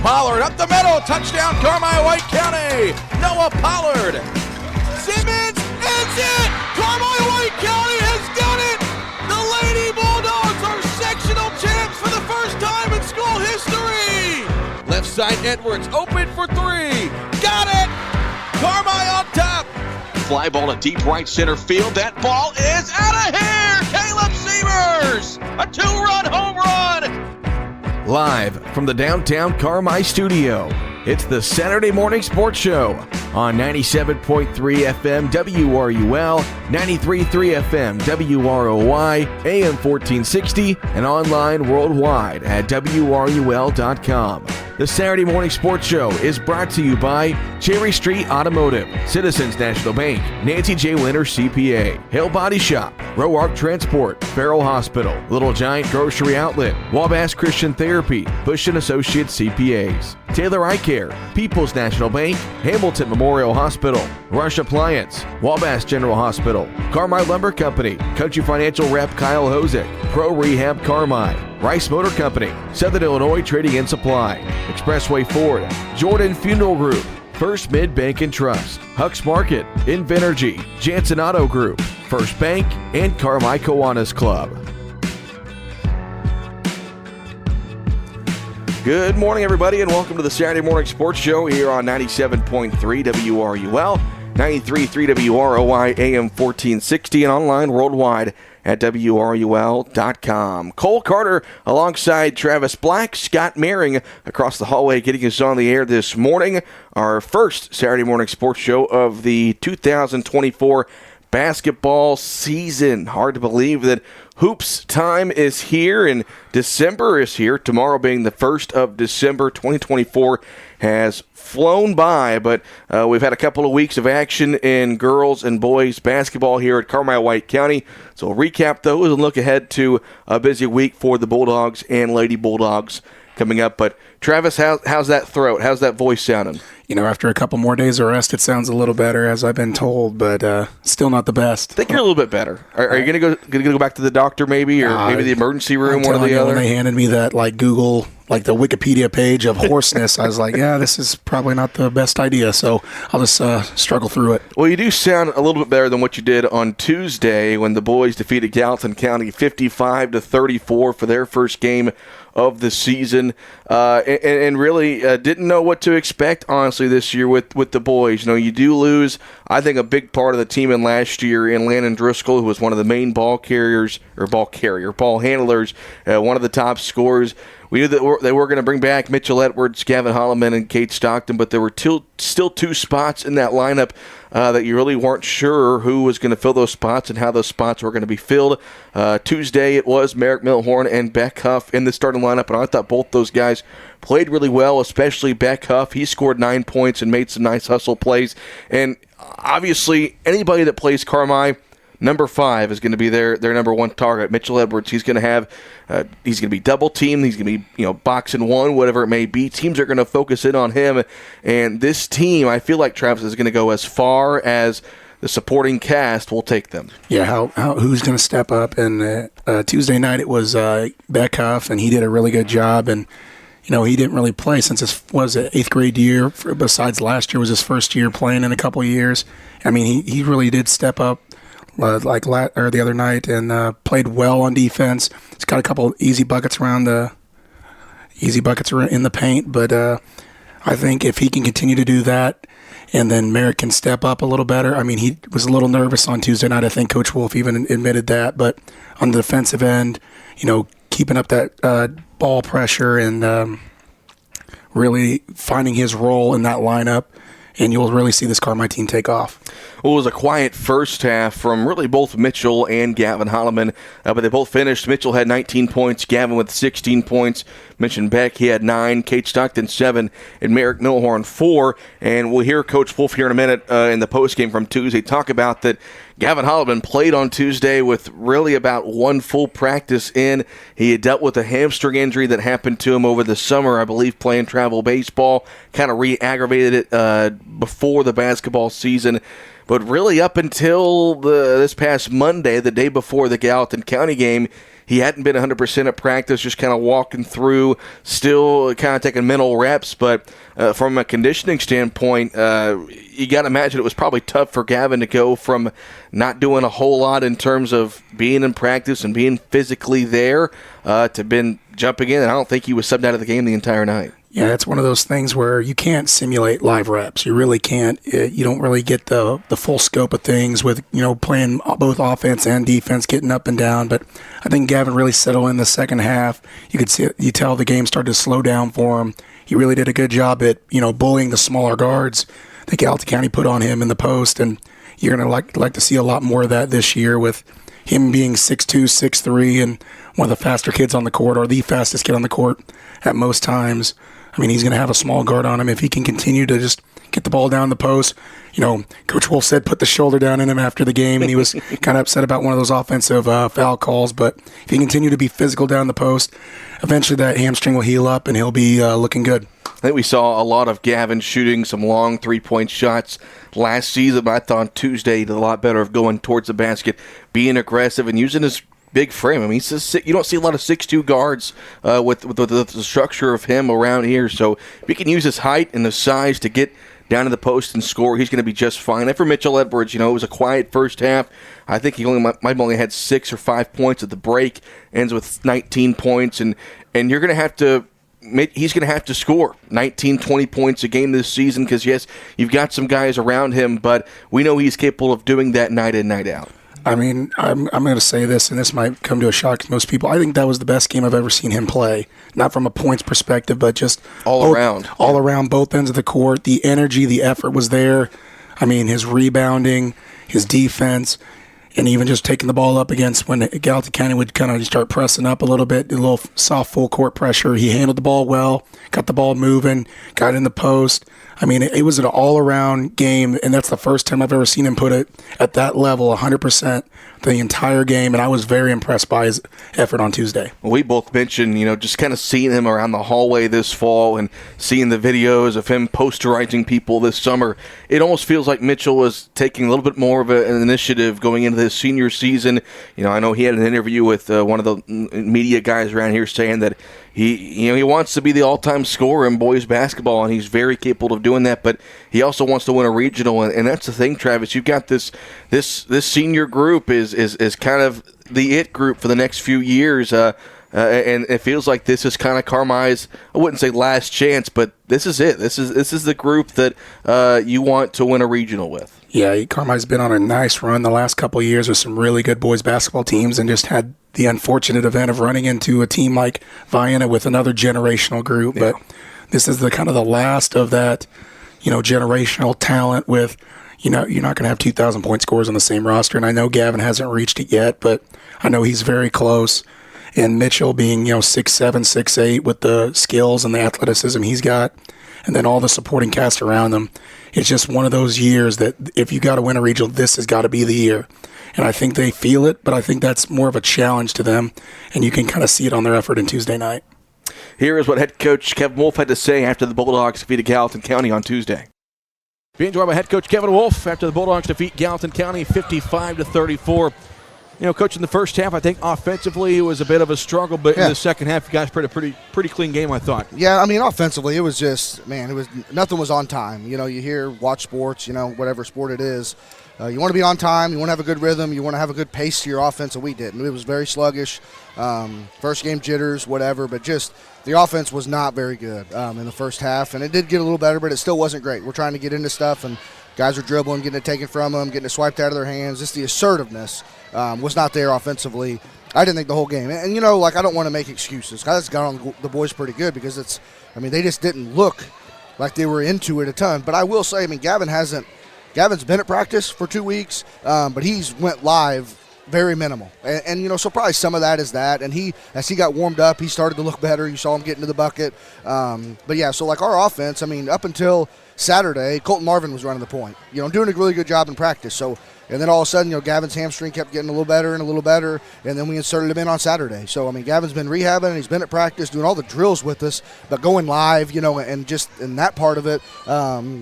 Pollard up the middle. Touchdown, Carmi White County. Noah Pollard. Simmons ends it. Carmi White County has done it. The Lady Bulldogs are sectional champs for the first time in school history. Left side Edwards open for three. Got it. Carmi on top. Fly ball to deep right center field. That ball is out of here. Caleb Sievers, a 2-run home run. Live from the downtown Carmi studio, it's the Saturday Morning Sports Show on 97.3 FM WRUL, 93.3 FM WROY, AM 1460, and online worldwide at WRUL.com. The Saturday Morning Sports Show is brought to you by Cherry Street Automotive, Citizens National Bank, Nancy J. Winter CPA, Hale Body Shop, Row Arc Transport, Farrell Hospital, Little Giant Grocery Outlet, Wabash Christian Therapy, Bush & Associates CPAs, Taylor Eye Care, People's National Bank, Hamilton Memorial Hospital, Rush Appliance, Wabash General Hospital, Carmi Lumber Company, Country Financial Rep Kyle Hosick, Pro Rehab Carmi, Rice Motor Company, Southern Illinois Trading and Supply, Expressway Ford, Jordan Funeral Group, First Mid Bank and Trust, Huck's Market, Invenergy, Jansen Auto Group, First Bank, and Carmi Kiwanis Club. Good morning, everybody, and welcome to the Saturday Morning Sports Show here on 97.3 WRUL, 93.3 WROY, AM 1460, and online worldwide at WRUL.com. Cole Carter alongside Travis Black, Scott Mehring across the hallway getting us on the air this morning. Our first Saturday Morning Sports Show of the 2024 basketball season. Hard to believe that hoops time is here and December is here. Tomorrow being the 1st of December, 2024 has flown by, but we've had a couple of weeks of action in girls and boys basketball here at Carmi White County. So we'll recap those and look ahead to a busy week for the Bulldogs and Lady Bulldogs coming up. But Travis, how's that throat? How's that voice sounding? You know, after a couple more days of rest, it sounds a little better, as I've been told, but still not the best. I think you're a little bit better. Are you going to go back to the doctor maybe, or maybe the emergency room, one or the other? When they handed me that, Google, the Wikipedia page of hoarseness, I was like, yeah, this is probably not the best idea, so I'll just struggle through it. Well, you do sound a little bit better than what you did on Tuesday when the boys defeated Gallatin County 55-34 for their first game of the season, and really didn't know what to expect, honestly, this year with the boys. You know, you do lose, I think, a big part of the team in last year in Landon Driscoll, who was one of the main ball handlers, one of the top scorers. We knew that they were going to bring back Mitchell Edwards, Gavin Holloman, and Kate Stockton, but there were still two spots in that lineup that you really weren't sure who was going to fill those spots and how those spots were going to be filled. Tuesday it was Merrick Milhorn and Beck Huff in the starting lineup, and I thought both those guys played really well, especially Beck Huff. He scored 9 points and made some nice hustle plays. And obviously, anybody that plays Carmi, number 5 is going to be their number one target. Mitchell Edwards, he's going to be double teamed. He's going to be, boxing one, whatever it may be. Teams are going to focus in on him. And this team, I feel like Travis is going to go as far as the supporting cast will take them. Yeah, who's going to step up? And Tuesday night it was Beck Huff, and he did a really good job. And he didn't really play since his 8th grade year. Besides last year was his first year playing in a couple of years. I mean, he really did step up. The other night, and played well on defense. He's got a couple easy buckets in the paint, but I think if he can continue to do that, and then Merrick can step up a little better. I mean, he was a little nervous on Tuesday night. I think Coach Wolf even admitted that. But on the defensive end, keeping up that ball pressure and really finding his role in that lineup, and you'll really see this Carmi team take off. Well, it was a quiet first half from really both Mitchell and Gavin Holloman, but they both finished. Mitchell had 19 points, Gavin with 16 points. Mentioned Beck, he had 9, Kate Stockton 7, and Merrick Milhorn 4. And we'll hear Coach Wolf here in a minute in the postgame from Tuesday talk about that. Gavin Holloman played on Tuesday with really about one full practice in. He had dealt with a hamstring injury that happened to him over the summer, I believe, playing travel baseball. Kind of re-aggravated it before the basketball season. But really up until this past Monday, the day before the Gallatin County game, he hadn't been 100% at practice, just kind of walking through, still kind of taking mental reps. But from a conditioning standpoint, you got to imagine it was probably tough for Gavin to go from not doing a whole lot in terms of being in practice and being physically there to been jumping in. And I don't think he was subbed out of the game the entire night. Yeah, it's one of those things where you can't simulate live reps. You really can't. You don't really get the full scope of things with, playing both offense and defense, getting up and down. But I think Gavin really settled in the second half. You could see, you tell the game started to slow down for him. He really did a good job at, bullying the smaller guards that Gallatin County put on him in the post. And you're going to like to see a lot more of that this year with him being 6'2", 6'3", and one of the faster kids on the court, or the fastest kid on the court at most times. I mean, he's going to have a small guard on him if he can continue to just get the ball down the post. Coach Wolf said put the shoulder down in him after the game, and he was kind of upset about one of those offensive foul calls. But if he continue to be physical down the post, eventually that hamstring will heal up, and he'll be looking good. I think we saw a lot of Gavin shooting some long three-point shots last season, but I thought on Tuesday he did a lot better of going towards the basket, being aggressive, and using his big frame. I mean, you don't see a lot of 6'2" guards with the structure of him around here. So if he can use his height and his size to get down to the post and score, he's going to be just fine. And for Mitchell Edwards, it was a quiet first half. I think he might have only had 6 or 5 points at the break. Ends with 19 points, and you're going to have to. He's going to have to score 19, 20 points a game this season because, yes, you've got some guys around him, but we know he's capable of doing that night in, night out. I mean, I'm going to say this, and this might come to a shock to most people. I think that was the best game I've ever seen him play. Not from a points perspective, but just all around, both ends of the court. The energy, the effort was there. I mean, his rebounding, his defense, and even just taking the ball up against when Gallatin County would kind of start pressing up a little bit, a little soft full court pressure. He handled the ball well, got the ball moving, got in the post. I mean, it was an all-around game, and that's the first time I've ever seen him put it at that level, 100% the entire game, and I was very impressed by his effort on Tuesday. We both mentioned, just kind of seeing him around the hallway this fall and seeing the videos of him posterizing people this summer. It almost feels like Mitchell was taking a little bit more of an initiative going into his senior season. I know he had an interview with one of the media guys around here saying that he wants to be the all-time scorer in boys basketball, and he's very capable of doing that, but he also wants to win a regional, and that's the thing, Travis. You've got this senior group is kind of the it group for the next few years, and it feels like this is kind of Carmi's, I wouldn't say last chance, but this is it. This is the group that you want to win a regional with. Yeah, Carmi's been on a nice run the last couple of years with some really good boys basketball teams, and just had the unfortunate event of running into a team like Vienna with another generational group. Yeah. But this is the kind of the last of that, generational talent with, you're not going to have 2,000 point scorers on the same roster. And I know Gavin hasn't reached it yet, but I know he's very close. And Mitchell being, 6'7", 6'8", with the skills and the athleticism he's got, and then all the supporting cast around them, it's just one of those years that if you got to win a regional, this has got to be the year. And I think they feel it, but I think that's more of a challenge to them, and you can kind of see it on their effort in Tuesday night. Here is what head coach Kevin Wolf had to say after the Bulldogs defeated Gallatin County on Tuesday. Being joined by head coach Kevin Wolf after the Bulldogs defeat Gallatin County 55-34. Coach, in the first half, I think offensively it was a bit of a struggle, but in the second half, you guys played a pretty clean game, I thought. Yeah, I mean, offensively, it was just, nothing was on time. You watch sports, whatever sport it is. You want to be on time. You want to have a good rhythm. You want to have a good pace to your offense, and we didn't. It was very sluggish. First game jitters, whatever, but just the offense was not very good in the first half, and it did get a little better, but it still wasn't great. We're trying to get into stuff, and guys are dribbling, getting it taken from them, getting it swiped out of their hands. Just the assertiveness was not there offensively. I didn't think the whole game. And, I don't want to make excuses. Guys got on the boys pretty good because they just didn't look like they were into it a ton. But I will say, Gavin's been at practice for 2 weeks, but he's went live very minimal. And so probably some of that is that. And as he got warmed up, he started to look better. You saw him get into the bucket. But, yeah, so our offense, up until Saturday, Colton Marvin was running the point, doing a really good job in practice. So, and then all of a sudden, Gavin's hamstring kept getting a little better, and then we inserted him in on Saturday. So, Gavin's been rehabbing, and he's been at practice, doing all the drills with us, but going live, and just in that part of it,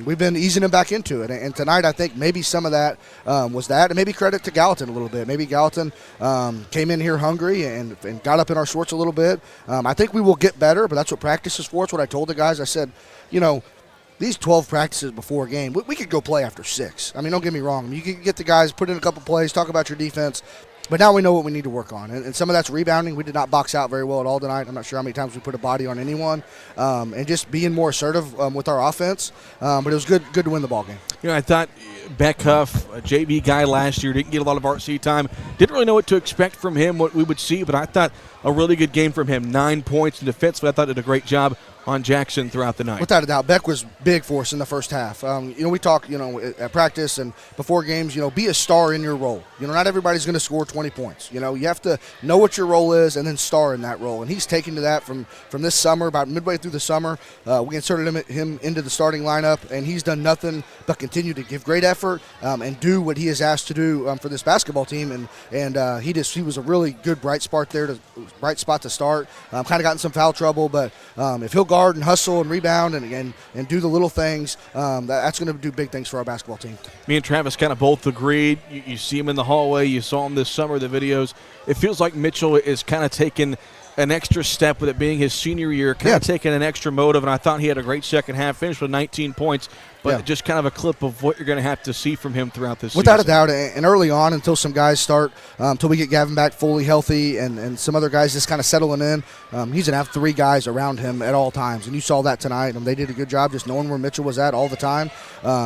we've been easing him back into it. And tonight, I think maybe some of that was that, and maybe credit to Gallatin a little bit. Maybe Gallatin came in here hungry and got up in our shorts a little bit. I think we will get better, but that's what practice is for. It's what I told the guys. I said, these 12 practices before a game, we could go play after 6. Don't get me wrong. You can get the guys, put in a couple plays, talk about your defense, but now we know what we need to work on. And some of that's rebounding. We did not box out very well at all tonight. I'm not sure how many times we put a body on anyone. And just being more assertive with our offense. But it was good to win the ball game. I thought Beckhuff, a JV guy last year, didn't get a lot of RC time. Didn't really know what to expect from him, what we would see, but I thought a really good game from him. 9 points in defense, but I thought did a great job on Jackson throughout the night. Without a doubt, Beck was big for us in the first half. We talk, at practice and before games, be a star in your role. Not everybody's going to score 20 points. You have to know what your role is and then star in that role. And he's taken to that from this summer, about midway through the summer. We inserted him into the starting lineup, and he's done nothing but continue to give great effort and do what he is asked to do for this basketball team. And he was a really good bright spot to start. Kind of got in some foul trouble, but if he'll guard and hustle and rebound and do the little things, that's going to do big things for our basketball team. Me and Travis kind of both agreed. You see him in the hallway. You saw him this summer, the videos. It feels like Mitchell is kind of taking an extra step with it being his senior year, kind of taking an extra motive, and I thought he had a great second half, finished with 19 points, but just kind of a clip of what you're going to have to see from him throughout this Without season. a doubt, and early on until some guys start, until we get Gavin back fully healthy and some other guys just kind of settling in, he's going to have 3 guys around him at all times, and you saw that tonight, and they did a good job just knowing where Mitchell was at all the time.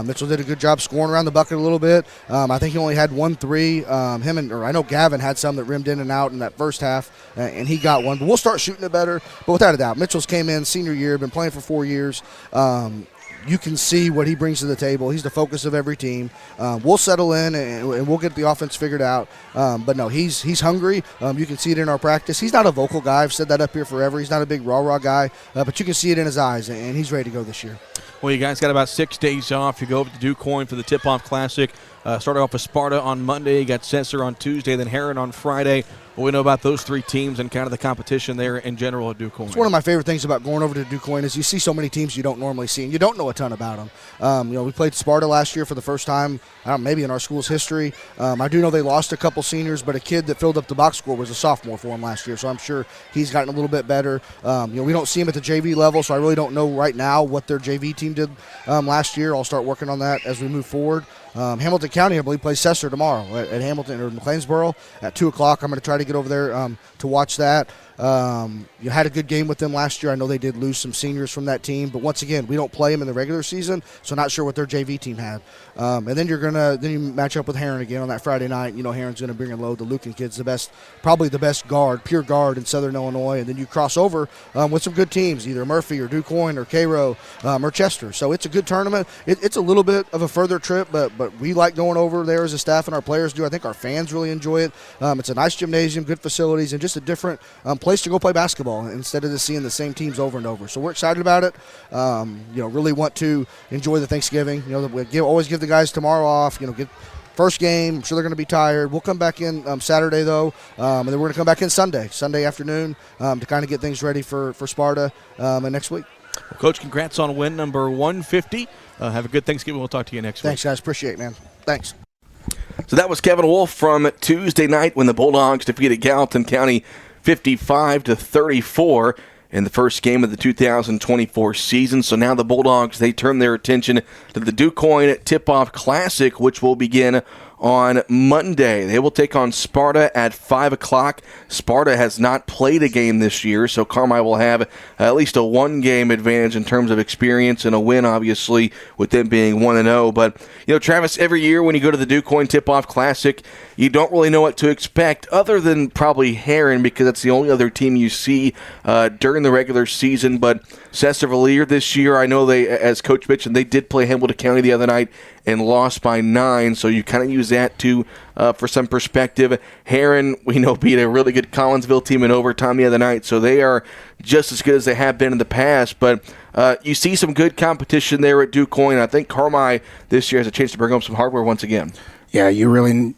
Mitchell did a good job scoring around the bucket a little bit. I think he only had 1 3. I know Gavin had some that rimmed in and out in that first half, and he got one, but we'll start shooting it better. But without a doubt, Mitchell's came in senior year, been playing for 4 years. You can see what he brings to the table. He's the focus of every team. We'll settle in and we'll get the offense figured out. But no, he's hungry. You can see it in our practice. He's not a vocal guy. I've said that up here forever. He's not a big rah-rah guy, but you can see it in his eyes, and he's ready to go this year. Well, you guys got about 6 days off. You go over to DuQuoin for the Tip-Off Classic. Started off with Sparta on Monday. You got Sensor on Tuesday, then Heron on Friday. What we know about those 3 teams and kind of the competition there in general at DuQuoin. It's one of my favorite things about going over to DuQuoin is you see so many teams you don't normally see, and you don't know a ton about them. We played Sparta last year for the first time, maybe in our school's history. I do know they lost a couple seniors, but a kid that filled up the box score was a sophomore for him last year, so I'm sure he's gotten a little bit better. We don't see him at the JV level, so I really don't know right now what their JV team did last year. I'll start working on that as we move forward. Hamilton County, I believe, plays Sessor tomorrow at Hamilton or McLeansboro at 2 o'clock. I'm going to try to get over there to watch that. You had a good game with them last year. I know they did lose some seniors from that team, but once again, we don't play them in the regular season, so not sure what their JV team had. And then you match up with Heron again on that Friday night. Heron's going to bring in load. The Lucan kid's probably the best pure guard in Southern Illinois, and then you cross over with some good teams, either Murphy or DuQuoin or Cairo or Chester. So it's a good tournament. It's a little bit of a further trip, but we like going over there as a staff, and our players do. I think our fans really enjoy it. It's a nice gymnasium, good facilities, and just a different place to go play basketball instead of just seeing the same teams over and over. So we're excited about it. Really want to enjoy the Thanksgiving. We always give the guys tomorrow off. Get first game. I'm sure they're going to be tired. We'll come back in Saturday though, and then we're going to come back in Sunday afternoon to kind of get things ready for Sparta and next week. Well, Coach, congrats on win number 150. Have a good Thanksgiving. We'll talk to you next week. Thanks, guys. Appreciate it, man. Thanks. So that was Kevin Wolf from Tuesday night when the Bulldogs defeated Gallatin County 55-34 in the first game of the 2024 season. So now the Bulldogs, they turn their attention to the DuQuoin Tip-Off Classic, which will begin on Monday. They will take on Sparta at 5 o'clock. Sparta has not played a game this year, so Carmi will have at least a 1-game advantage in terms of experience and a win, obviously, with them being 1-0. But, Travis, every year when you go to the DuQuoin Tip-Off Classic, you don't really know what to expect other than probably Heron, because that's the only other team you see during the regular season. But Sessor this year, I know they, as Coach mentioned, they did play Hamilton County the other night and lost by 9, so you kind of use is at, too, for some perspective. Herrin, we know, beat a really good Collinsville team in overtime the other night, so they are just as good as they have been in the past. But you see some good competition there at DuQuoin. I think Carmi this year has a chance to bring home some hardware once again. Yeah, you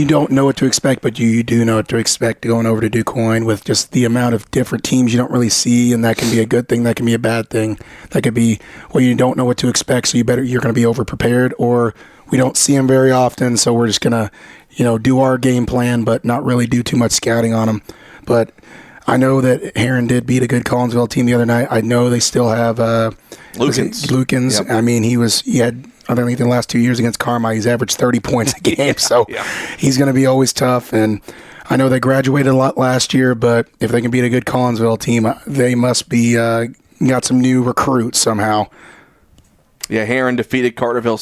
don't know what to expect, but you do know what to expect going over to DuQuoin with just the amount of different teams you don't really see, and that can be a good thing, that can be a bad thing. That could be, well, you don't know what to expect, so you're going to be over-prepared, or we don't see them very often, so we're just going to, do our game plan, but not really do too much scouting on them. But I know that Herrin did beat a good Collinsville team the other night. I know they still have Lukens. Yep. I mean, he had, I think in the last 2 years against Carmi, he's averaged 30 points a game, so he's going to be always tough. And I know they graduated a lot last year, but if they can beat a good Collinsville team, they must be got some new recruits somehow. Yeah, Herrin defeated Collinsville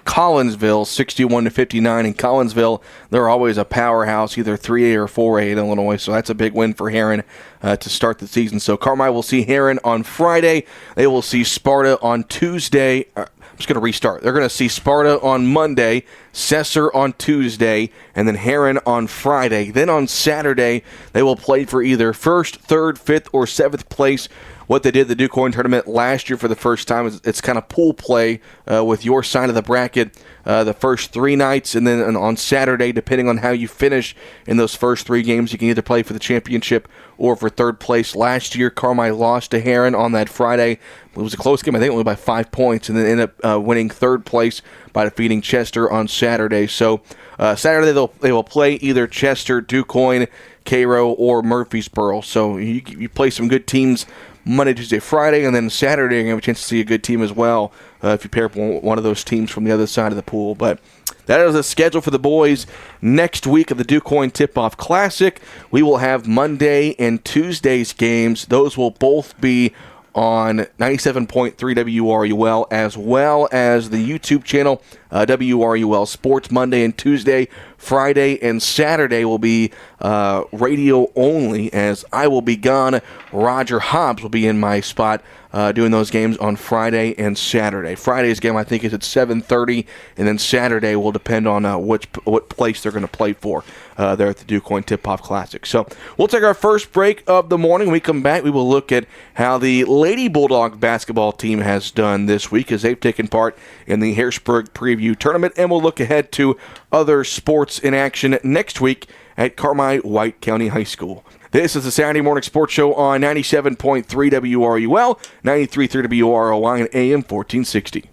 61-59. In Collinsville, they're always a powerhouse, either 3A or 4A in Illinois, so that's a big win for Herrin to start the season. So Carmi will see Herrin on Friday. They will see Sparta on Tuesday. I'm just going to restart. They're going to see Sparta on Monday, Cesar on Tuesday, and then Herrin on Friday. Then on Saturday, they will play for either 1st, 3rd, 5th, or 7th place. What they did the DuQuoin tournament last year for the first time is it's kind of pool play with your side of the bracket the first 3 nights, and then on Saturday, depending on how you finish in those first 3 games, you can either play for the championship or for 3rd place. Last year, Carmi lost to Herrin on that Friday. It was a close game, I think only by 5 points, and then ended up winning 3rd place by defeating Chester on Saturday. So Saturday they will play either Chester, DuQuoin, Cairo, or Murfreesboro. So you play some good teams Monday, Tuesday, Friday, and then Saturday you're going to have a chance to see a good team as well if you pair up one of those teams from the other side of the pool. But that is the schedule for the boys next week of the DuQuoin Tip-Off Classic. We will have Monday and Tuesday's games. Those will both be on 97.3 WRUL, as well as the YouTube channel, WRUL Sports. Monday and Tuesday. Friday and Saturday will be radio only, as I will be gone. Roger Hobbs will be in my spot doing those games on Friday and Saturday. Friday's game, I think, is at 7:30, and then Saturday will depend on what place they're going to play for there at the DuQuoin Tip-Off Classic. So we'll take our first break of the morning. When we come back, we will look at how the Lady Bulldog basketball team has done this week as they've taken part in the Harrisburg Preview Tournament, and we'll look ahead to other sports in action next week at Carmi White County High School. This is the Saturday Morning Sports Show on 97.3 WRUL, 93.3 WROY, and AM 1460.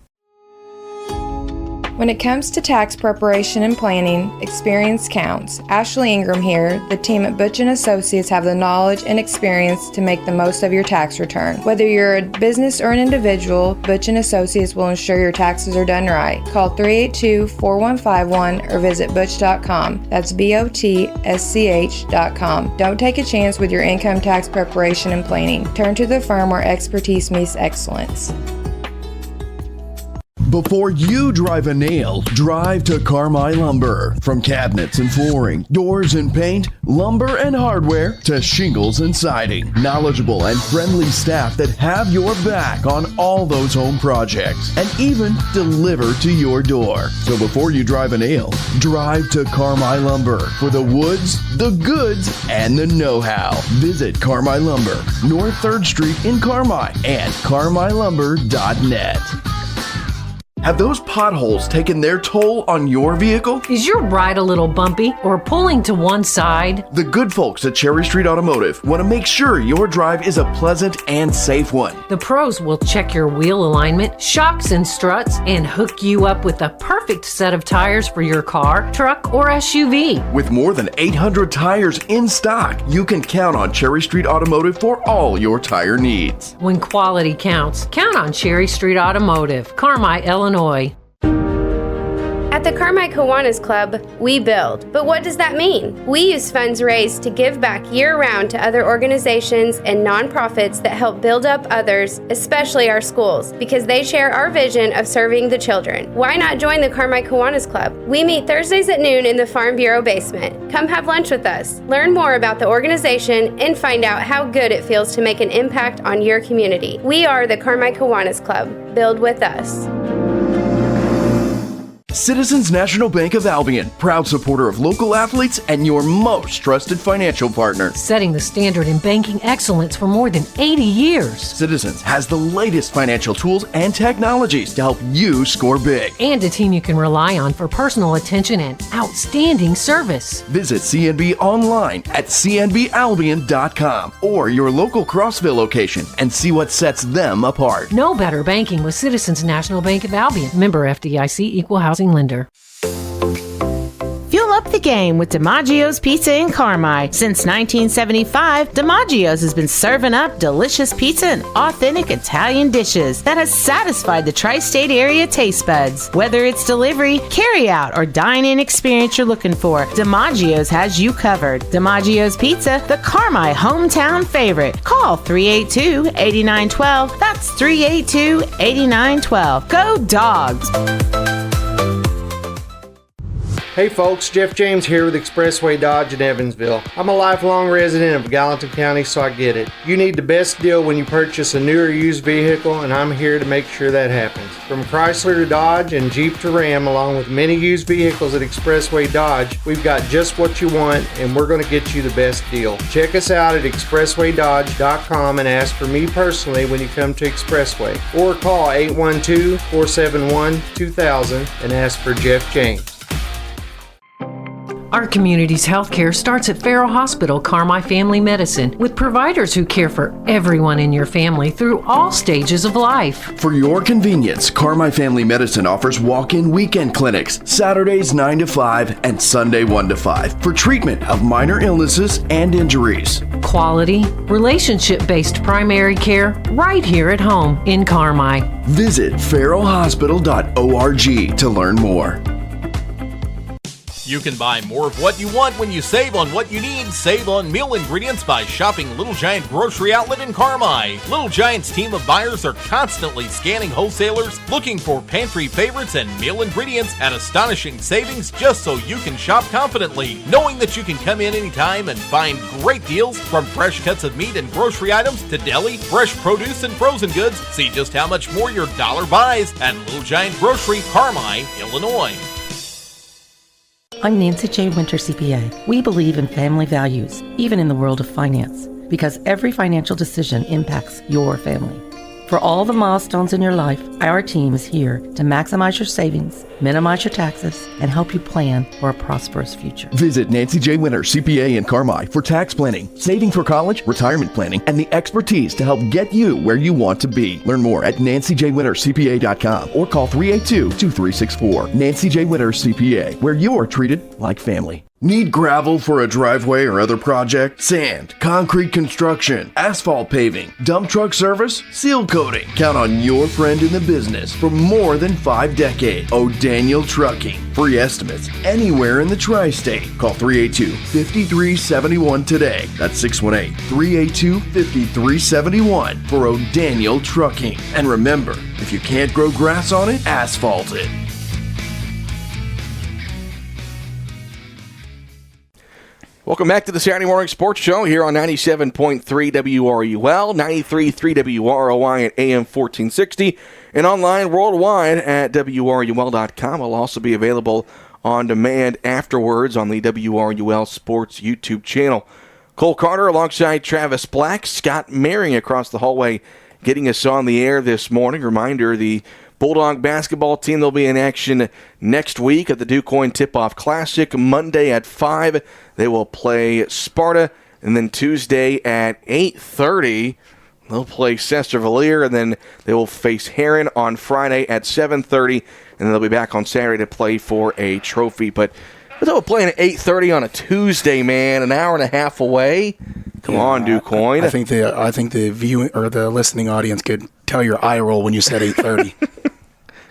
When it comes to tax preparation and planning, experience counts. Ashley Ingram here. The team at Butch & Associates have the knowledge and experience to make the most of your tax return. Whether you're a business or an individual, Butch & Associates will ensure your taxes are done right. Call 382-4151 or visit butch.com. That's BOTSCH.com. Don't take a chance with your income tax preparation and planning. Turn to the firm where expertise meets excellence. Before you drive a nail, drive to Carmi Lumber. From cabinets and flooring, doors and paint, lumber and hardware, to shingles and siding. Knowledgeable and friendly staff that have your back on all those home projects and even deliver to your door. So before you drive a nail, drive to Carmi Lumber for the woods, the goods, and the know-how. Visit Carmi Lumber, North 3rd Street in Carmi, and carmilumber.net. Have those potholes taken their toll on your vehicle? Is your ride a little bumpy or pulling to one side? The good folks at Cherry Street Automotive want to make sure your drive is a pleasant and safe one. The pros will check your wheel alignment, shocks and struts, and hook you up with the perfect set of tires for your car, truck, or SUV. With more than 800 tires in stock, you can count on Cherry Street Automotive for all your tire needs. When quality counts, count on Cherry Street Automotive, Carmi, Illinois. At the Carmi Kiwanis Club, we build. But what does that mean? We use funds raised to give back year-round to other organizations and nonprofits that help build up others, especially our schools, because they share our vision of serving the children. Why not join the Carmi Kiwanis Club? We meet Thursdays at noon in the Farm Bureau basement. Come have lunch with us. Learn more about the organization and find out how good it feels to make an impact on your community. We are the Carmi Kiwanis Club. Build with us. Citizens National Bank of Albion, proud supporter of local athletes and your most trusted financial partner. Setting the standard in banking excellence for more than 80 years. Citizens has the latest financial tools and technologies to help you score big. And a team you can rely on for personal attention and outstanding service. Visit CNB online at cnbalbion.com or your local Crossville location and see what sets them apart. No better banking with Citizens National Bank of Albion. Member FDIC, Equal Housing Lender. Fuel up the game with DiMaggio's Pizza in Carmi. Since 1975, DiMaggio's has been serving up delicious pizza and authentic Italian dishes that has satisfied the tri-state area taste buds. Whether it's delivery, carry-out, or dine-in experience you're looking for, DiMaggio's has you covered. DiMaggio's Pizza, the Carmi hometown favorite. Call 382-8912. That's 382-8912. Go Dogs! Hey folks, Jeff James here with Expressway Dodge in Evansville. I'm a lifelong resident of Gallatin County, so I get it. You need the best deal when you purchase a new or used vehicle, and I'm here to make sure that happens. From Chrysler to Dodge and Jeep to Ram, along with many used vehicles at Expressway Dodge, we've got just what you want, and we're going to get you the best deal. Check us out at expresswaydodge.com and ask for me personally when you come to Expressway, or call 812-471-2000 and ask for Jeff James. Our community's healthcare starts at Farrell Hospital Carmi Family Medicine, with providers who care for everyone in your family through all stages of life. For your convenience, Carmi Family Medicine offers walk-in weekend clinics, Saturdays 9 to 5 and Sunday 1 to 5, for treatment of minor illnesses and injuries. Quality, relationship-based primary care right here at home in Carmi. Visit farrellhospital.org to learn more. You can buy more of what you want when you save on what you need. Save on meal ingredients by shopping Little Giant Grocery Outlet in Carmi. Little Giant's team of buyers are constantly scanning wholesalers, looking for pantry favorites and meal ingredients at astonishing savings just so you can shop confidently, knowing that you can come in anytime and find great deals from fresh cuts of meat and grocery items to deli, fresh produce, and frozen goods. See just how much more your dollar buys at Little Giant Grocery, Carmi, Illinois. I'm Nancy J. Winter, CPA. We believe in family values, even in the world of finance, because every financial decision impacts your family. For all the milestones in your life, our team is here to maximize your savings, minimize your taxes, and help you plan for a prosperous future. Visit Nancy J. Winter, CPA in Carmi for tax planning, saving for college, retirement planning, and the expertise to help get you where you want to be. Learn more at nancyjwintercpa.com or call 382-2364. Nancy J. Winter, CPA, where you're treated like family. Need gravel for a driveway or other project? Sand, concrete construction, asphalt paving, dump truck service, seal coating. Count on your friend in the business for more than 5 decades. O'Daniel Trucking. Free estimates anywhere in the tri-state. Call 382-5371 today. That's 618-382-5371 for O'Daniel Trucking. And remember, if you can't grow grass on it, asphalt it. Welcome back to the Saturday Morning Sports Show here on 97.3 WRUL, 93.3 WROI at AM 1460, and online worldwide at WRUL.com. It'll also be available on demand afterwards on the WRUL Sports YouTube channel. Cole Carter alongside Travis Black, Scott Maring across the hallway getting us on the air this morning. Reminder, the Bulldog basketball team, they'll be in action next week at the DuQuoin Tip-Off Classic. Monday at 5, they will play Sparta. And then Tuesday at 8:30, they'll play Sestervalier. And then they will face Heron on Friday at 7:30. And then they'll be back on Saturday to play for a trophy. But they're playing at 8:30 on a Tuesday, man, an hour and a half away. Come on, DuQuoin. I think the viewing or the listening audience could tell your eye roll when you said 8:30.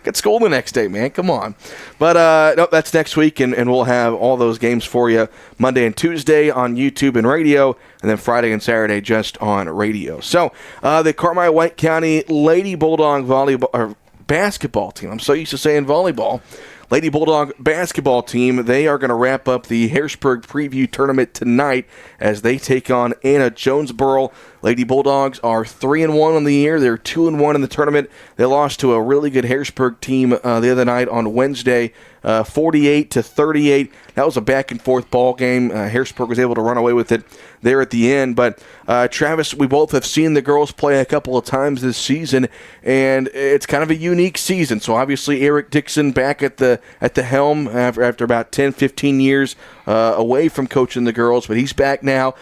Get school the next day, man. Come on. But no, that's next week, and we'll have all those games for you Monday and Tuesday on YouTube and radio, and then Friday and Saturday just on radio. So the Carmi White County Lady Bulldog volleyball or basketball team. I'm so used to saying volleyball. Lady Bulldog basketball team, they are going to wrap up the Harrisburg Preview Tournament tonight as they take on Anna Jonesboro. Lady Bulldogs are 3-1 on the year. They're 2-1 in the tournament. They lost to a really good Harrisburg team the other night on Wednesday, 48-38. That was a back-and-forth ball game. Harrisburg was able to run away with it there at the end. But, Travis, we both have seen the girls play a couple of times this season, and it's kind of a unique season. So, obviously, Eric Dixon back at the helm after about 10, 15 years away from coaching the girls. But he's back now,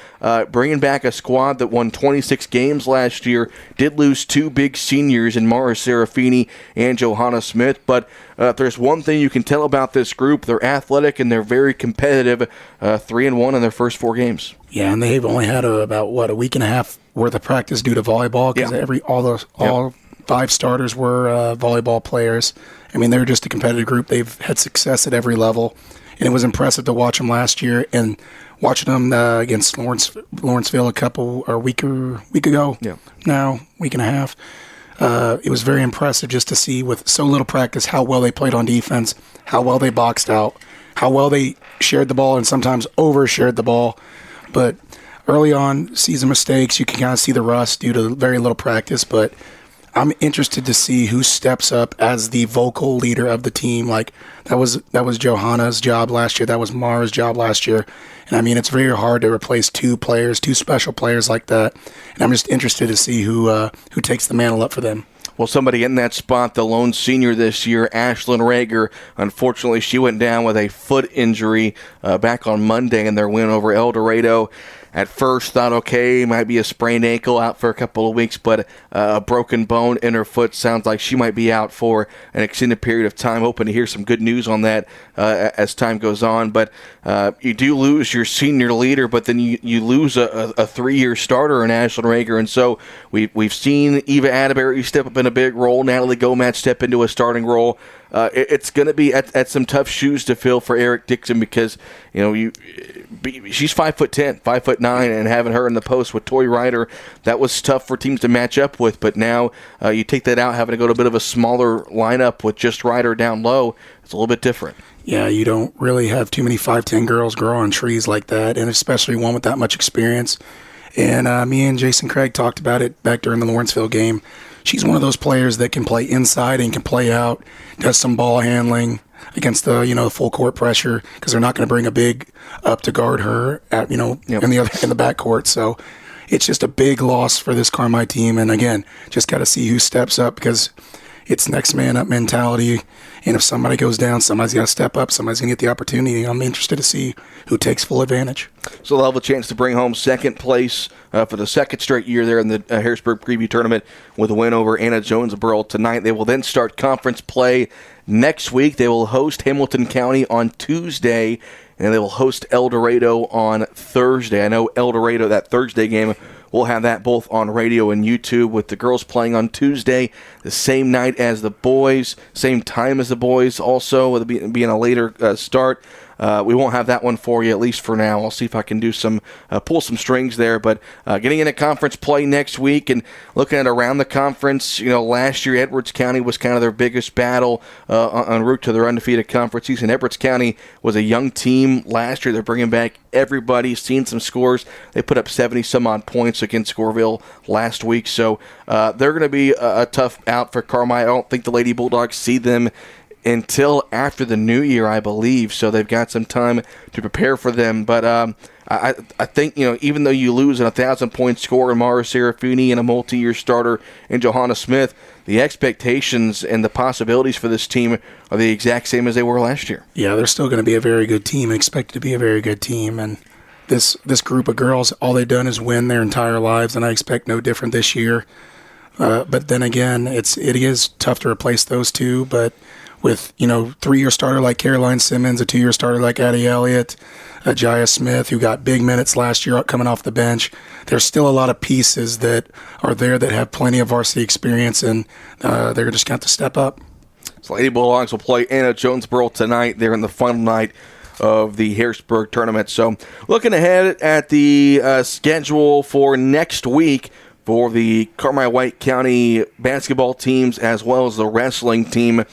bringing back a squad that won 26 games last year, did lose 2 big seniors in Mara Serafini and Johanna Smith. But if there's one thing you can tell about this group, they're athletic and they're very competitive, 3-1 in their first 4 games. Yeah, and they've only had about a week and a half worth of practice due to volleyball because all 5 starters were volleyball players. I mean, they're just a competitive group. They've had success at every level, and it was impressive to watch them last year and watching them against Lawrenceville a week ago. Yeah, now week and a half. It was very impressive just to see with so little practice how well they played on defense, how well they boxed out, how well they shared the ball and sometimes overshared the ball. But early on, season mistakes, you can kind of see the rust due to very little practice. But I'm interested to see who steps up as the vocal leader of the team. Like that was Johanna's job last year. That was Mara's job last year. And I mean, it's very hard to replace 2 special players like that. And I'm just interested to see who takes the mantle up for them. Well, somebody in that spot, the lone senior this year, Ashlyn Rager, unfortunately she went down with a foot injury back on Monday in their win over El Dorado. At first, thought, okay, might be a sprained ankle, out for a couple of weeks, but a broken bone in her foot. Sounds like she might be out for an extended period of time. Hoping to hear some good news on that as time goes on. But you do lose your senior leader, but then you lose a 3-year starter in Ashlyn Rager. And so we've seen Eva Atterbury step up in a big role, Natalie Gomez step into a starting role. It's going to be at some tough shoes to fill for Eric Dixon because she's 5'10", 5'9", and having her in the post with Toy Ryder, that was tough for teams to match up with. But now you take that out, having to go to a bit of a smaller lineup with just Ryder down low, it's a little bit different. Yeah, you don't really have too many 5'10" girls grow on trees like that, and especially one with that much experience. And me and Jason Craig talked about it back during the Lawrenceville game. She's one of those players that can play inside and can play out, does some ball handling against the full court pressure because they're not going to bring a big up to guard her at in the backcourt. So it's just a big loss for this Carmi team. And again, just got to see who steps up because it's next man up mentality. And if somebody goes down, somebody's got to step up. Somebody's going to get the opportunity. I'm interested to see who takes full advantage. So they'll have a chance to bring home second place for the second straight year there in the Harrisburg Preview Tournament with a win over Anna Jonesboro tonight. They will then start conference play next week. They will host Hamilton County on Tuesday, and they will host El Dorado on Thursday. I know El Dorado, that Thursday game, we'll have that both on radio and YouTube with the girls playing on Tuesday, the same night as the boys, same time as the boys also, with it being a later start. We won't have that one for you, at least for now. I'll see if I can do pull some strings there. But getting into conference play next week and looking at around the conference, last year Edwards County was kind of their biggest battle en route to their undefeated conference season. Edwards County was a young team last year. They're bringing back everybody, seen some scores. They put up 70-some-odd points against Scoreville last week. So they're going to be a tough out for Carmi. I don't think the Lady Bulldogs see them until after the new year, I believe. So they've got some time to prepare for them. But I think, even though you lose a 1,000-point score in Mara Serafini and a multi-year starter in Johanna Smith, the expectations and the possibilities for this team are the exact same as they were last year. Yeah, they're still going to be a very good team, expected to be a very good team. And this group of girls, all they've done is win their entire lives, and I expect no different this year. But then again, it is tough to replace those two, but with, 3-year starter like Caroline Simmons, a 2-year starter like Addie Elliott, Jaya Smith, who got big minutes last year coming off the bench. There's still a lot of pieces that are there that have plenty of varsity experience, and they're just going to have to step up. So Lady Bulldogs will play Anna Jonesboro tonight. They're in the final night of the Harrisburg tournament. So looking ahead at the schedule for next week for the Carmi-White County basketball teams as well as the wrestling team.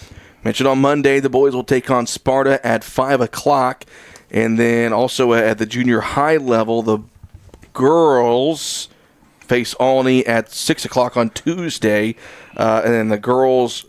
Mentioned on Monday, the boys will take on Sparta at 5 o'clock. And then also at the junior high level, the girls face Alney at 6 o'clock on Tuesday. And then the girls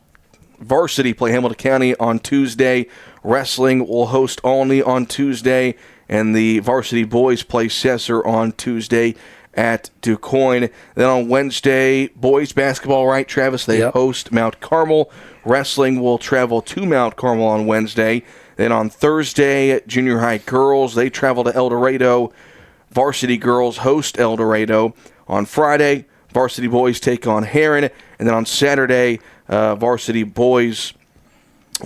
varsity play Hamilton County on Tuesday. wrestling will host Olney on Tuesday, and the varsity boys play Cesar on Tuesday at DuQuoin. Then on Wednesday, boys basketball, right, Travis? They host Mount Carmel. Wrestling will travel to Mount Carmel on Wednesday. Then on Thursday, junior high girls, they travel to El Dorado. Varsity girls host El Dorado. On Friday, varsity boys take on Heron. And then on Saturday, varsity boys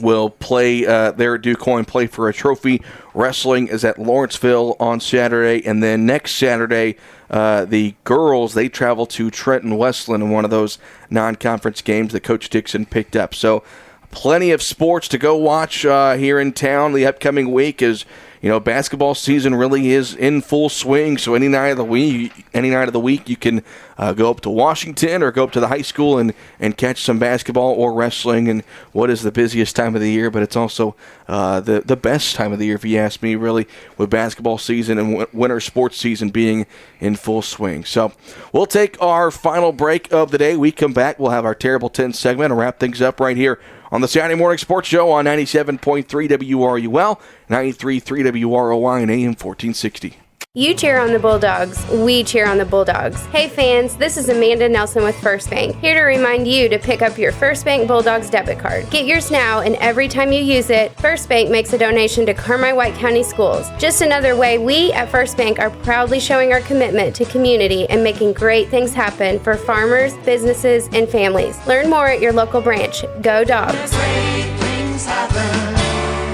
will play there at DuQuoin, play for a trophy. Wrestling is at Lawrenceville on Saturday. And then next Saturday, the girls, they travel to Trenton Westland in one of those non-conference games that Coach Dixon picked up. So plenty of sports to go watch here in town the upcoming week. As you know, basketball season really is in full swing. So any night of the week, you can go up to Washington or go up to the high school and catch some basketball or wrestling. And what is the busiest time of the year? But it's also the best time of the year, if you ask me, really, with basketball season and winter sports season being in full swing. So we'll take our final break of the day. We come back, we'll have our Terrible 10 segment and wrap things up right here on the Saturday Morning Sports Show on 97.3 WRUL, 93.3 WROY, and AM 1460. You cheer on the Bulldogs. We cheer on the Bulldogs. Hey fans, this is Amanda Nelson with First Bank, here to remind you to pick up your First Bank Bulldogs debit card. Get yours now, and every time you use it, First Bank makes a donation to Carmi-White County Schools. Just another way we at First Bank are proudly showing our commitment to community and making great things happen for farmers, businesses, and families. Learn more at your local branch. Go Dogs. Great things happen.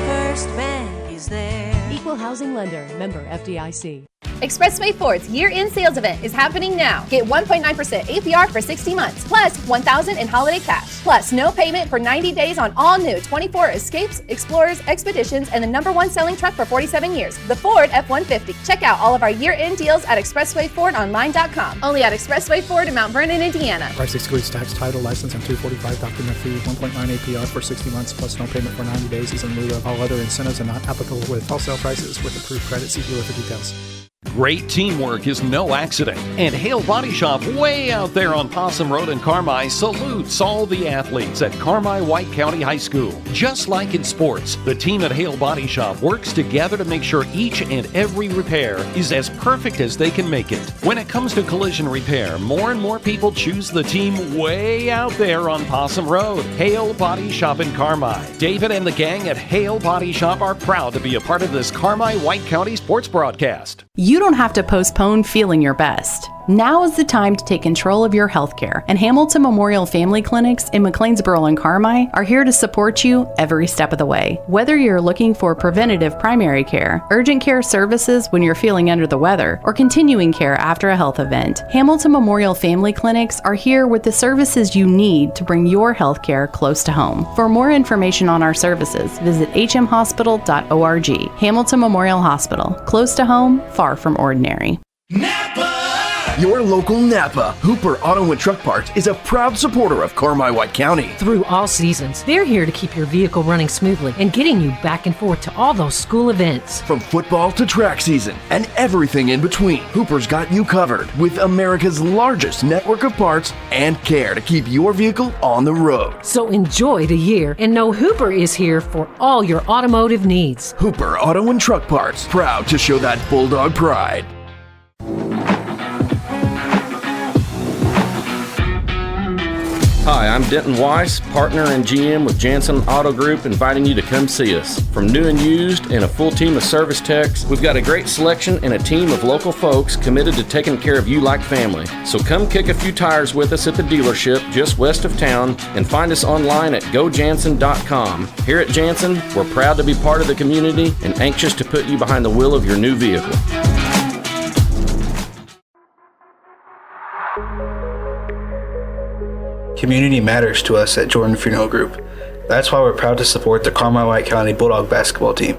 First Bank is there. Equal housing lender. Member FDIC. Expressway Ford's year-end sales event is happening now. Get 1.9% APR for 60 months, plus $1,000 in holiday cash, plus no payment for 90 days on all new 24 Escapes, Explorers, Expeditions, and the #1 selling truck for 47 years, the Ford F-150. Check out all of our year-end deals at ExpresswayFordOnline.com. Only at Expressway Ford in Mount Vernon, Indiana. Price excludes tax, title, license, and $245 document fee. 1.9 APR for 60 months, plus no payment for 90 days is in lieu of all other incentives and not applicable with wholesale prices with approved credit. See dealer for details. Great teamwork is no accident, and Hale Body Shop, way out there on Possum Road in Carmi, salutes all the athletes at Carmi-White County High School. Just like in sports, the team at Hale Body Shop works together to make sure each and every repair is as perfect as they can make it. When it comes to collision repair, more and more people choose the team way out there on Possum Road. Hale Body Shop in Carmi. David and the gang at Hale Body Shop are proud to be a part of this Carmi-White County sports broadcast. You don't have to postpone feeling your best. Now is the time to take control of your health care, and Hamilton Memorial Family Clinics in McLeansboro and Carmi are here to support you every step of the way. Whether you're looking for preventative primary care, urgent care services when you're feeling under the weather, or continuing care after a health event, Hamilton Memorial Family Clinics are here with the services you need to bring your health care close to home. For more information on our services, visit hmhospital.org. Hamilton Memorial Hospital, close to home, far from ordinary. Your local Napa Hooper Auto and Truck Parts is a proud supporter of Carmi-White County. Through all seasons, they're here to keep your vehicle running smoothly and getting you back and forth to all those school events. From football to track season and everything in between, Hooper's got you covered with America's largest network of parts and care to keep your vehicle on the road. So enjoy the year and know Hooper is here for all your automotive needs. Hooper Auto and Truck Parts, proud to show that Bulldog pride. Hi, I'm Denton Weiss, partner and GM with Jansen Auto Group, inviting you to come see us. From new and used and a full team of service techs, we've got a great selection and a team of local folks committed to taking care of you like family. So come kick a few tires with us at the dealership just west of town and find us online at gojansen.com. Here at Jansen, we're proud to be part of the community and anxious to put you behind the wheel of your new vehicle. Community matters to us at Jordan Funeral Group. That's why we're proud to support the Carmi-White County Bulldog basketball team.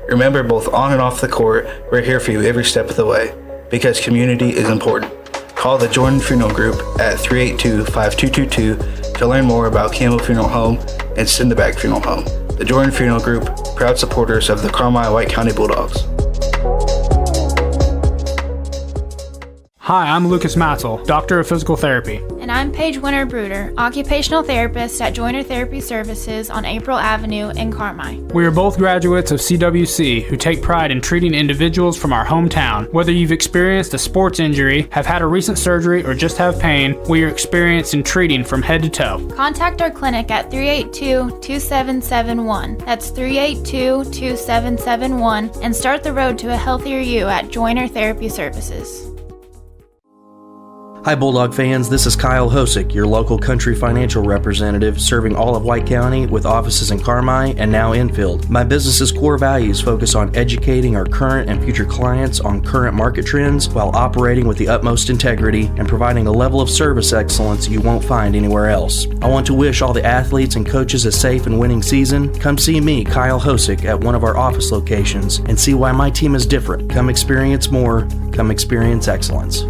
Remember, both on and off the court, we're here for you every step of the way, because community is important. Call the Jordan Funeral Group at 382-5222 to learn more about Campbell Funeral Home and Cinderback Funeral Home. The Jordan Funeral Group, proud supporters of the Carmi-White County Bulldogs. Hi, I'm Lucas Matzel, Doctor of Physical Therapy. And I'm Paige Winter-Bruder, Occupational Therapist at Joiner Therapy Services on April Avenue in Carmi. We are both graduates of CWC who take pride in treating individuals from our hometown. Whether you've experienced a sports injury, have had a recent surgery, or just have pain, we are experienced in treating from head to toe. Contact our clinic at 382-2771. That's 382-2771 and start the road to a healthier you at Joiner Therapy Services. Hi Bulldog fans, this is Kyle Hosick, your local country financial representative serving all of White County with offices in Carmi and now Enfield. My business's core values focus on educating our current and future clients on current market trends while operating with the utmost integrity and providing a level of service excellence you won't find anywhere else. I want to wish all the athletes and coaches a safe and winning season. Come see me, Kyle Hosick, at one of our office locations and see why my team is different. Come experience more. Come experience excellence.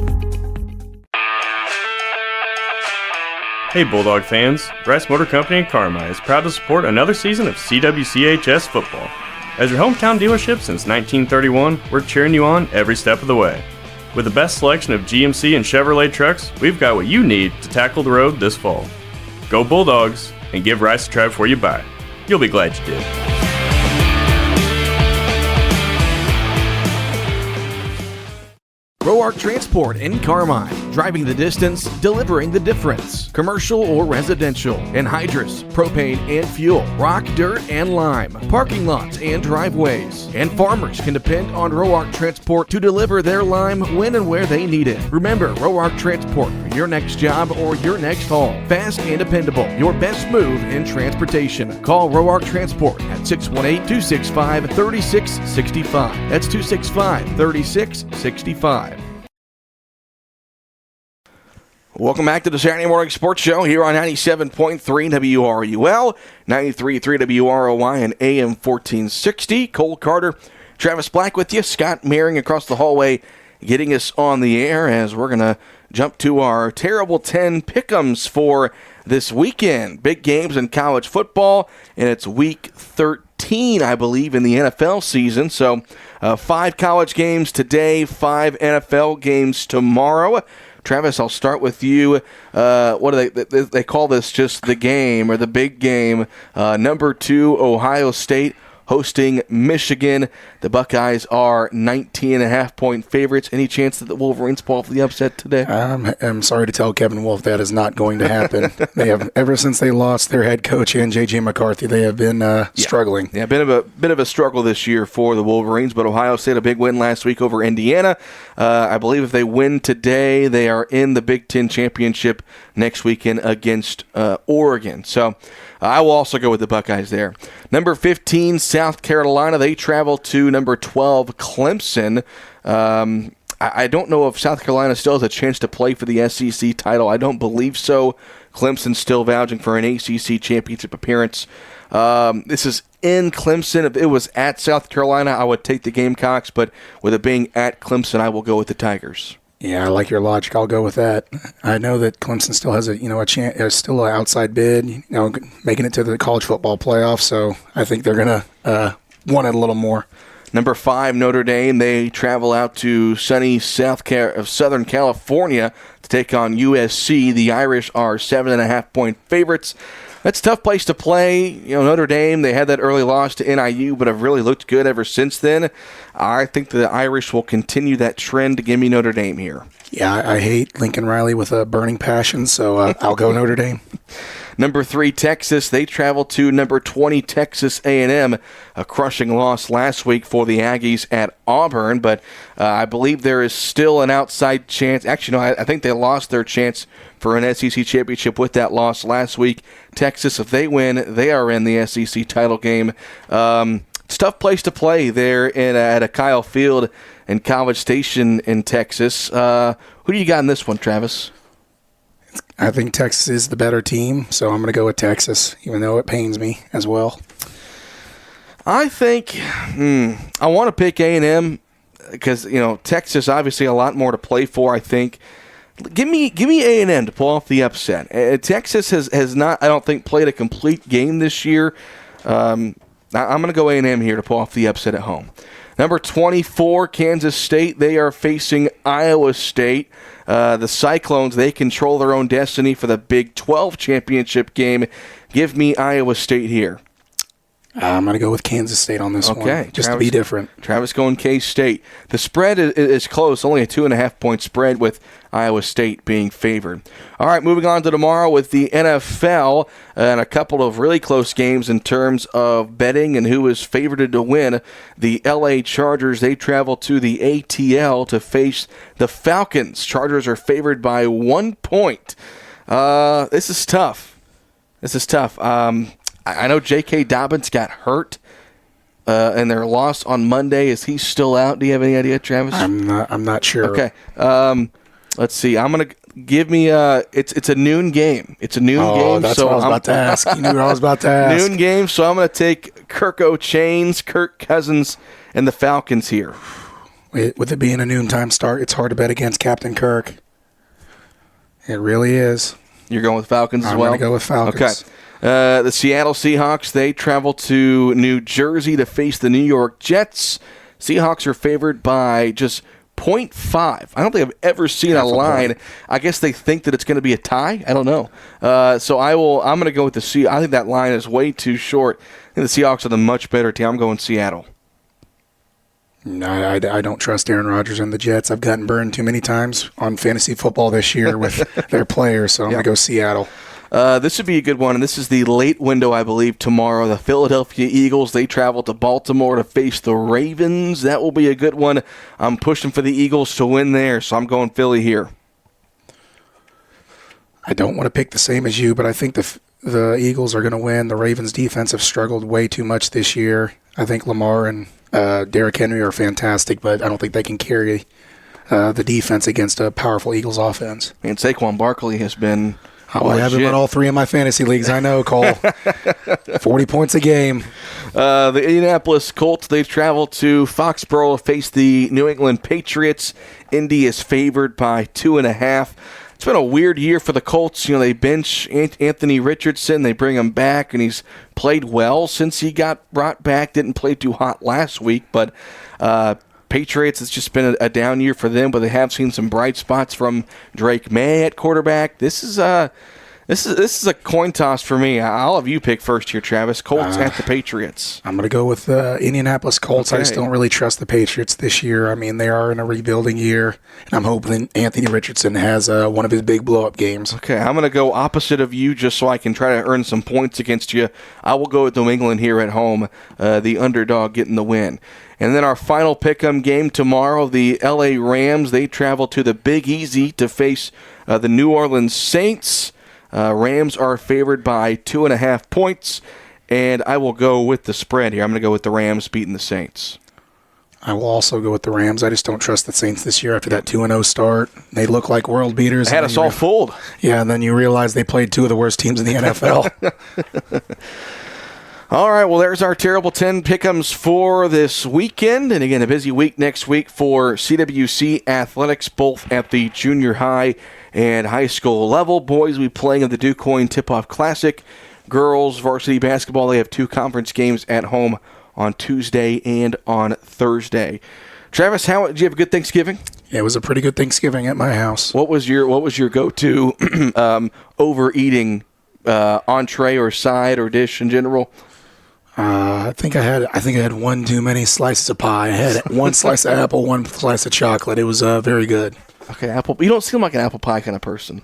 Hey Bulldog fans, Bryce Motor Company in Carmi is proud to support another season of CWCHS football. As your hometown dealership since 1931, we're cheering you on every step of the way. With the best selection of GMC and Chevrolet trucks, we've got what you need to tackle the road this fall. Go Bulldogs, and give Rice a try before you buy. You'll be glad you did. Roark Transport in Carmi. Driving the distance, delivering the difference. Commercial or residential. Anhydrous, propane and fuel. Rock, dirt, and lime. Parking lots and driveways. And farmers can depend on Roark Transport to deliver their lime when and where they need it. Remember, Roark Transport for your next job or your next haul. Fast and dependable. Your best move in transportation. Call Roark Transport at 618-265-3665. That's 265-3665. Welcome back to the Saturday Morning Sports Show here on 97.3 WRUL, 93.3 WROY, and AM 1460. Cole Carter, Travis Black with you. Scott Mehring across the hallway getting us on the air as we're going to jump to our Terrible 10 Pick'ems for this weekend. Big games in college football, and it's week 13, I believe, in the NFL season. So 5 college games today, 5 NFL games tomorrow. Travis, I'll start with you. What do they call this? Just the game or the big game. Number 2, Ohio State hosting Michigan. The Buckeyes are 19.5-point favorites. Any chance that the Wolverines pull off the upset today? I'm sorry to tell Kevin Wolf that is not going to happen. They have, ever since they lost their head coach and J.J. McCarthy, they have been struggling. Yeah, bit of a struggle this year for the Wolverines, but Ohio State a big win last week over Indiana. I believe if they win today, they are in the Big Ten championship next weekend against Oregon. So I will also go with the Buckeyes there. Number 15, South Carolina. They travel to number 12, Clemson. I don't know if South Carolina still has a chance to play for the SEC title. I don't believe so. Clemson's still vouching for an ACC championship appearance. This is in Clemson. If it was at South Carolina, I would take the Gamecocks, but with it being at Clemson, I will go with the Tigers. Yeah, I like your logic. I'll go with that. I know that Clemson still has a chance, still an outside bid, making it to the college football playoff. So I think they're gonna want it a little more. Number 5, Notre Dame. They travel out to sunny Southern California to take on USC. The Irish are 7.5-point favorites. That's a tough place to play. Notre Dame, they had that early loss to NIU, but have really looked good ever since then. I think the Irish will continue that trend to give me Notre Dame here. Yeah, I hate Lincoln Riley with a burning passion, so I'll go Notre Dame. Number 3, Texas. They travel to number 20, Texas A&M. A crushing loss last week for the Aggies at Auburn, but I believe there is still an outside chance. Actually, no, I think they lost their chance for an SEC championship with that loss last week. Texas, if they win, they are in the SEC title game. It's a tough place to play there at a Kyle Field in College Station in Texas. Who do you got in this one, Travis? I think Texas is the better team, so I'm going to go with Texas, even though it pains me as well. I think I want to pick A&M because Texas obviously a lot more to play for. I think give me A&M to pull off the upset. Texas has not, I don't think, played a complete game this year. I'm going to go A&M here to pull off the upset at home. Number 24, Kansas State. They are facing Iowa State. The Cyclones, they control their own destiny for the Big 12 championship game. Give me Iowa State here. I'm going to go with Kansas State on this one, just to be different. Travis going K-State. The spread is close, only a 2.5-point spread with Iowa State being favored. All right, moving on to tomorrow with the NFL and a couple of really close games in terms of betting and who is favored to win. The L.A. Chargers, they travel to the ATL to face the Falcons. Chargers are favored by 1 point. This is tough. I know J.K. Dobbins got hurt in their loss on Monday. Is he still out? Do you have any idea, Travis? I'm not sure. Okay. Let's see. I'm gonna give me it's a noon game. It's a noon game. Oh, that's what I was about to ask. You knew what I was about to ask. Noon game. So I'm gonna take Kirk Cousins, and the Falcons here. With it being a noontime start, it's hard to bet against Captain Kirk. It really is. You're going with Falcons as well? I'm going to go with Falcons. Okay. The Seattle Seahawks, they travel to New Jersey to face the New York Jets. Seahawks are favored by just 0.5. I don't think I've ever seen a line. I guess they think that it's going to be a tie. I don't know. So I'm going to go with the Seahawks. I think that line is way too short. I think the Seahawks are the much better team. I'm going Seattle. No, I don't trust Aaron Rodgers and the Jets. I've gotten burned too many times on fantasy football this year with their players, so I'm going to go Seattle. This would be a good one, and this is the late window, I believe, tomorrow. The Philadelphia Eagles, they travel to Baltimore to face the Ravens. That will be a good one. I'm pushing for the Eagles to win there, so I'm going Philly here. I don't want to pick the same as you, but I think the Eagles are going to win. The Ravens' defense have struggled way too much this year. I think Lamar and Derrick Henry are fantastic, but I don't think they can carry the defense against a powerful Eagles offense. And Saquon Barkley has been... I have him in all 3 of my fantasy leagues. I know, Cole. 40 points a game. The Indianapolis Colts, they've traveled to Foxborough to face the New England Patriots. Indy is favored by 2.5. It's been a weird year for the Colts. You know, they bench Anthony Richardson. They bring him back, and he's played well since he got brought back. Didn't play too hot last week, but... Patriots, it's just been a down year for them, but they have seen some bright spots from Drake May at quarterback. This is a coin toss for me. I'll have you pick first here, Travis. Colts at the Patriots. I'm going to go with the Indianapolis Colts. Okay. I just don't really trust the Patriots this year. I mean, they are in a rebuilding year, and I'm hoping Anthony Richardson has one of his big blow-up games. Okay, I'm going to go opposite of you just so I can try to earn some points against you. I will go with New England here at home, the underdog getting the win. And then our final pick'em game tomorrow, the L.A. Rams, they travel to the Big Easy to face the New Orleans Saints. Rams are favored by 2.5 points, and I will go with the spread here. I'm going to go with the Rams beating the Saints. I will also go with the Rams. I just don't trust the Saints this year after that 2-0 start. They look like world beaters. They had us all fooled. Yeah, and then you realize they played 2 of the worst teams in the NFL. All right, well, there's our Terrible 10 pick'ems for this weekend. And again, a busy week next week for CWC athletics, both at the junior high and high school level. Boys will be playing at the Duke Coin Tip-Off Classic. Girls varsity basketball, they have 2 conference games at home on Tuesday and on Thursday. Travis, did you have a good Thanksgiving? Yeah, it was a pretty good Thanksgiving at my house. What was your go-to overeating entree or side or dish in general? I think I had one too many slices of pie. I had 1 slice of apple, 1 slice of chocolate. It was very good. Okay, apple. You don't seem like an apple pie kind of person.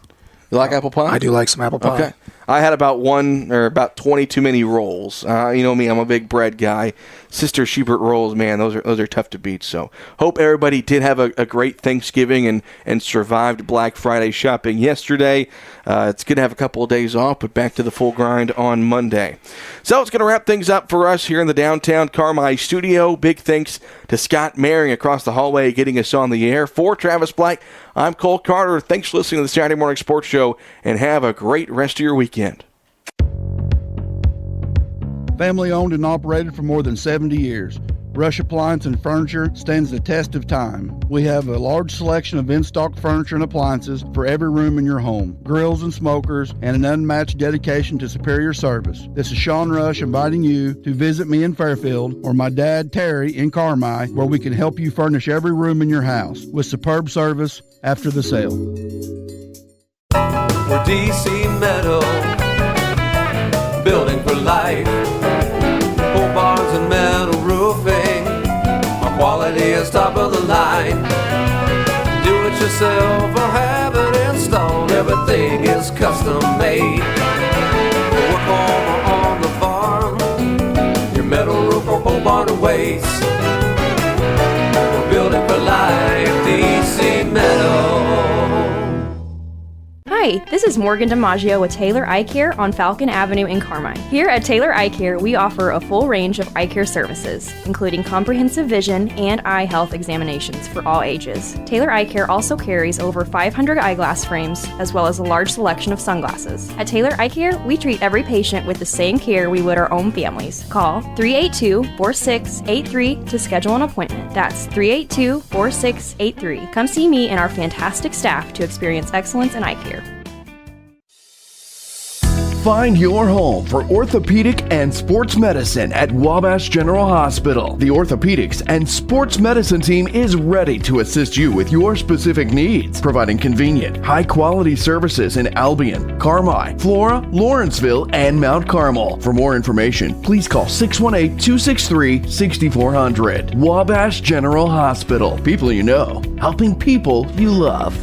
You like apple pie? I do like some apple pie. Okay. I had about 20 too many rolls. You know me, I'm a big bread guy. Sister Schubert rolls, man, those are tough to beat. So hope everybody did have a great Thanksgiving and survived Black Friday shopping yesterday. It's good to have a couple of days off, but back to the full grind on Monday. So it's going to wrap things up for us here in the downtown Carmi studio. Big thanks to Scott Maring across the hallway getting us on the air. For Travis Black, I'm Cole Carter. Thanks for listening to the Saturday Morning Sports Show, and have a great rest of your weekend. Family owned and operated for more than 70 years. Rush Appliance and Furniture stands the test of time. We have a large selection of in-stock furniture and appliances for every room in your home, grills and smokers, and an unmatched dedication to superior service. This is Sean Rush inviting you to visit me in Fairfield or my dad Terry in Carmi, where we can help you furnish every room in your house with superb service after the sale. We're DC Metal, building for life. Pole barns and metal roofing, our quality is top of the line. Do it yourself or have it installed, everything is custom made. Work home or on the farm, your metal roof or pole barn or waste. We're building for life, DC Metal. Hi, this is Morgan DiMaggio with Taylor Eye Care on Falcon Avenue in Carmine. Here at Taylor Eye Care, we offer a full range of eye care services, including comprehensive vision and eye health examinations for all ages. Taylor Eye Care also carries over 500 eyeglass frames, as well as a large selection of sunglasses. At Taylor Eye Care, we treat every patient with the same care we would our own families. Call 382-4683 to schedule an appointment. That's 382-4683. Come see me and our fantastic staff to experience excellence in eye care. Find your home for orthopedic and sports medicine at Wabash General Hospital. The orthopedics and sports medicine team is ready to assist you with your specific needs, providing convenient, high-quality services in Albion, Carmi, Flora, Lawrenceville, and Mount Carmel. For more information, please call 618-263-6400. Wabash General Hospital. People you know, helping people you love.